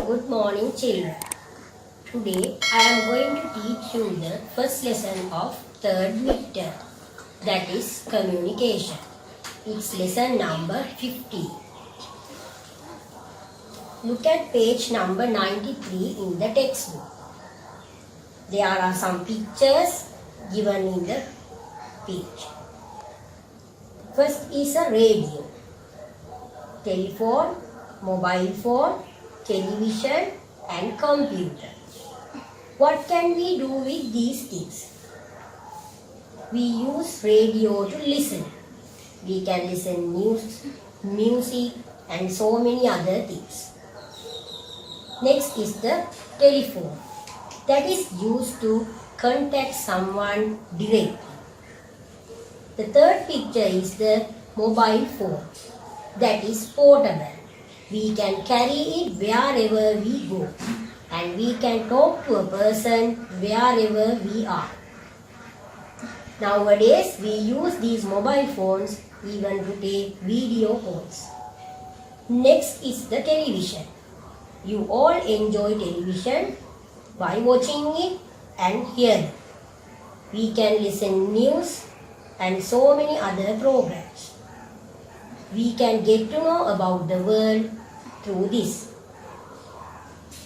Good morning, children. Today I am going to teach you the first lesson of third midterm, that is communication. It's lesson number 50. Look at page number 93 in the textbook. There are some pictures given in the page. First is a radio, telephone, mobile phone, television and computer. What can we do with these things? We use radio to listen. We can listen news, music and so many other things. Next is the telephone. That is used to contact someone directly. The third picture is the mobile phone. That is portable. We can carry it wherever we go and we can talk to a person wherever we are. Nowadays we use these mobile phones even to take video calls. Next is the television. You all enjoy television by watching it and hearing. We can listen news and so many other programs. We can get to know about the world through this.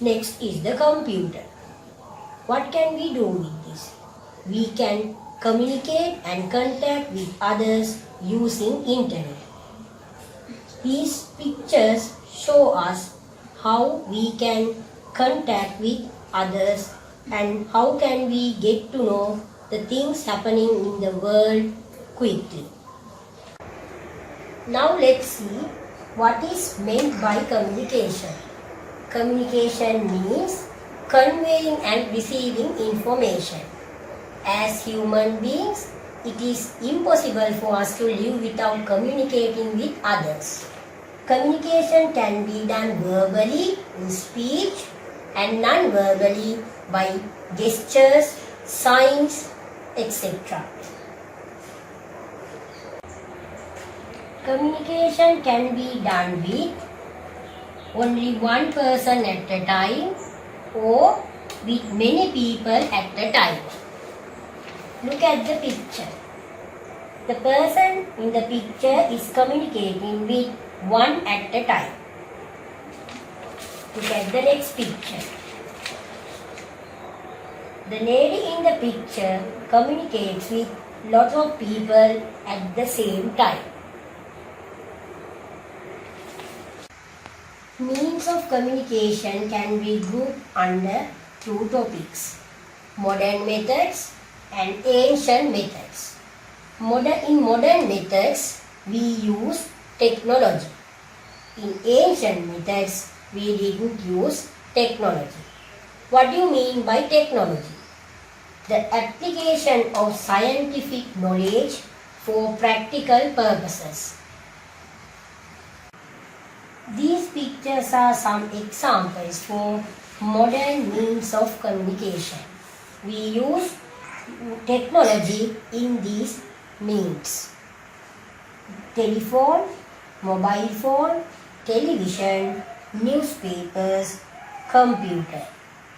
Next is the computer. What can we do with this? We can communicate and contact with others using internet. These pictures show us how we can contact with others and how can we get to know the things happening in the world quickly. Now let's see what is meant by communication. Communication means conveying and receiving information. As human beings, it is impossible for us to live without communicating with others. Communication can be done verbally, in speech, and non-verbally by gestures, signs, etc. Communication can be done with only one person at a time or with many people at a time. Look at the picture. The person in the picture is communicating with one at a time. Look at the next picture. The lady in the picture communicates with lots of people at the same time. Means of communication can be grouped under two topics: modern methods and ancient methods. In modern methods, we use technology. In ancient methods, we didn't use technology. What do you mean by technology? The application of scientific knowledge for practical purposes. These pictures are some examples for modern means of communication. We use technology in these means: telephone, mobile phone, television, newspapers, computer.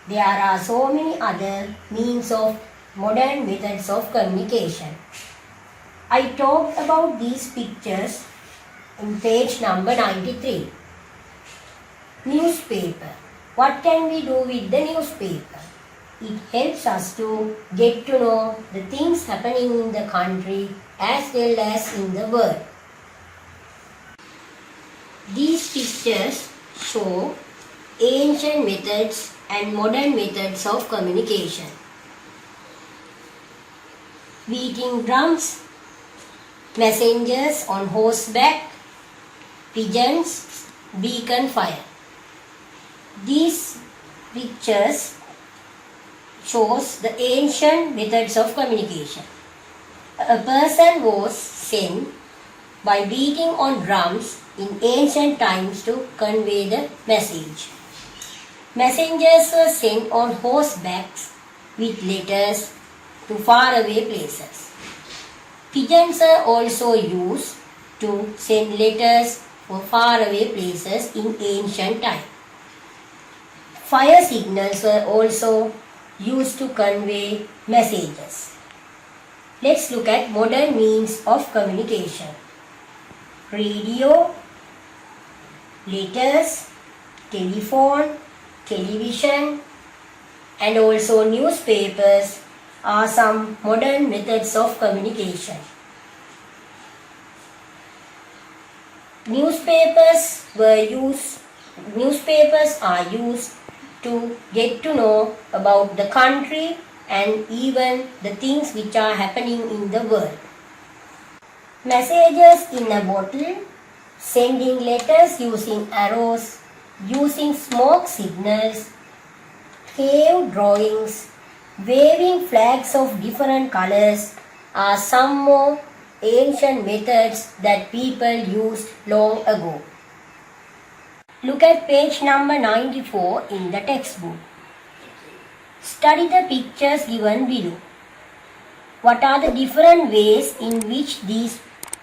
There are so many other means of modern methods of communication. I talked about these pictures in page number 93. Newspaper. What can we do with the newspaper? It helps us to get to know the things happening in the country as well as in the world. These pictures show ancient methods and modern methods of communication. Beating drums, messengers on horseback, pigeons, beacon fire. These pictures shows the ancient methods of communication. A person was sent by beating on drums in ancient times to convey the message. Messengers were sent on horsebacks with letters to faraway places. Pigeons are also used to send letters for faraway places in ancient times. Fire signals were also used to convey messages. Let's look at modern means of communication. Radio, letters, telephone, television, and also newspapers are some modern methods of communication. Newspapers are used to get to know about the country and even the things which are happening in the world. Messages in a bottle, sending letters using arrows, using smoke signals, cave drawings, waving flags of different colors are some more ancient methods that people used long ago. Look at page number 94 in the textbook. Study the pictures given below. What are the different ways in which these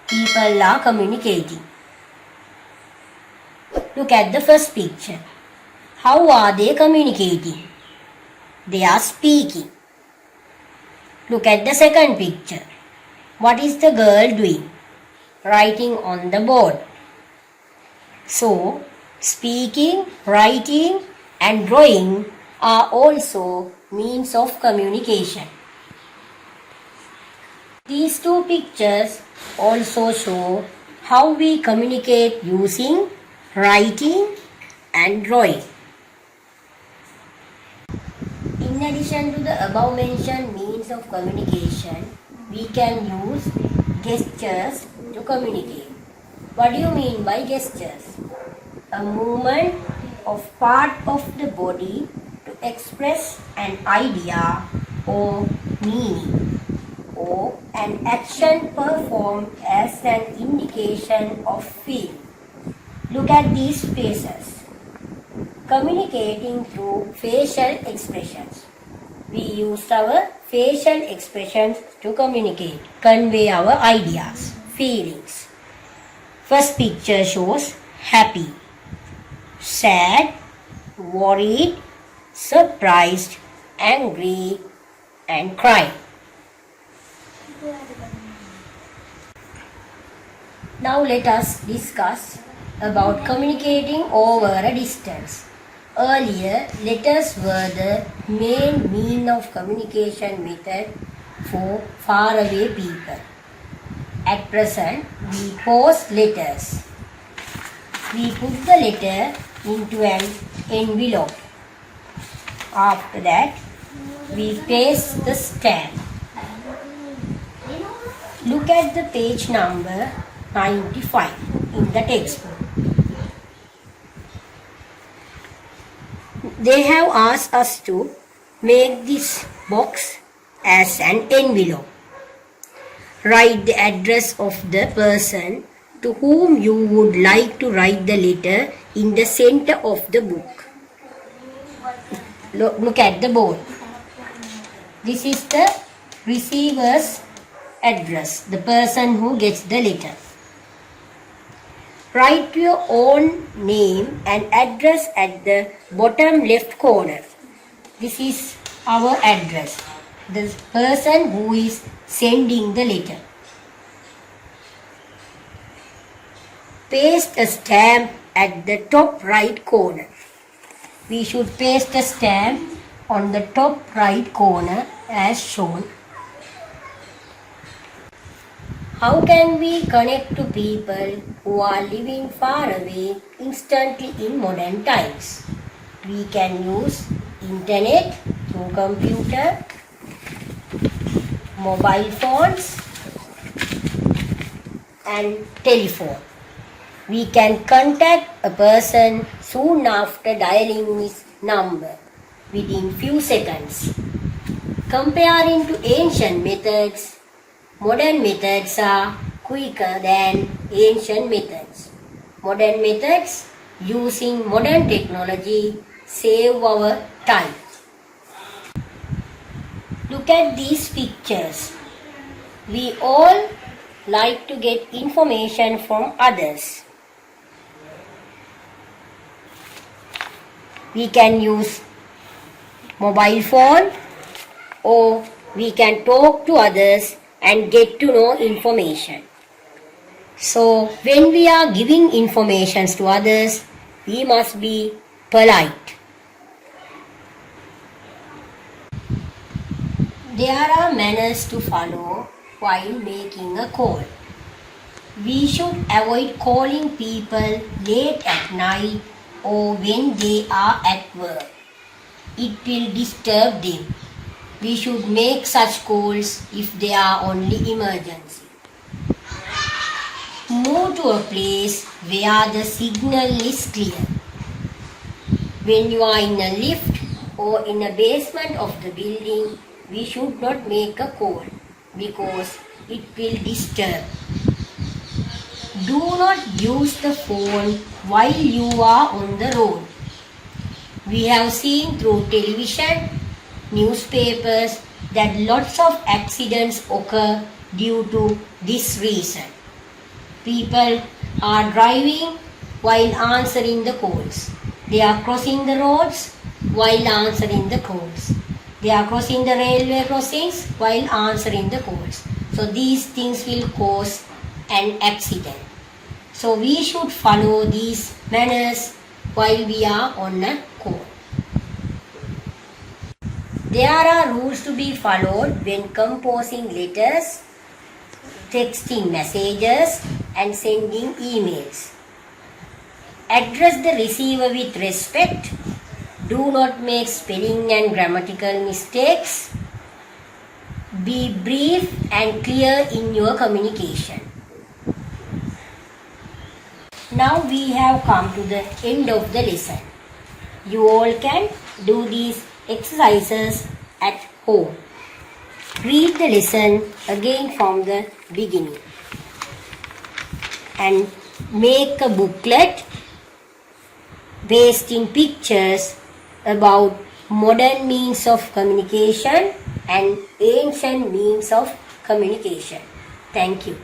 people are communicating? Look at the first picture. How are they communicating? They are speaking. Look at the second picture. What is the girl doing? Writing on the board. So, speaking, writing, and drawing are also means of communication. These two pictures also show how we communicate using writing and drawing. In addition to the above mentioned means of communication, we can use gestures to communicate. What do you mean by gestures? A movement of part of the body to express an idea or meaning, or an action performed as an indication of feeling. Look at these faces. Communicating through facial expressions. We use our facial expressions to communicate, convey our ideas, feelings. First picture shows happy, sad, worried, surprised, angry, and crying. Now let us discuss about communicating over a distance. Earlier, letters were the main means of communication method for faraway people. At present, we post letters. We put the letter into an envelope. After that, we paste the stamp. Look at the page number 95 in the textbook. They have asked us to make this box as an envelope. Write the address of the person to whom you would like to write the letter in the center of the book. Look at the board. This is the receiver's address, the person who gets the letter. Write your own name and address at the bottom left corner. This is our address, the person who is sending the letter. Paste a stamp at the top right corner. We should paste a stamp on the top right corner as shown. How can we connect to people who are living far away instantly in modern times? We can use internet through computer, mobile phones, and telephone. We can contact a person soon after dialing his number within few seconds. Comparing to ancient methods, modern methods are quicker than ancient methods. Modern methods using modern technology save our time. Look at these pictures. We all like to get information from others. we can use mobile phone, or we can talk to others and get to know information. So when we are giving informations to others, we must be polite. There are manners to follow while making a call. We should avoid calling people late at night or when they are at work. It will disturb them. We should make such calls if they are only emergency. Move to a place where the signal is clear. When you are in a lift or in a basement of the building, we should not make a call because it will disturb. Do not use the phone while you are on the road. We have seen through television, newspapers that lots of accidents occur due to this reason. People are driving while answering the calls. They are crossing the roads while answering the calls. They are crossing the railway crossings while answering the calls. So these things will cause an accident. So we should follow these manners while we are on a call. There are rules to be followed when composing letters, texting messages, and sending emails. Address the receiver with respect. Do not make spelling and grammatical mistakes. Be brief and clear in your communication. Now we have come to the end of the lesson. You all can do these exercises at home. Read the lesson again from the beginning and make a booklet based in pictures about modern means of communication and ancient means of communication. Thank you.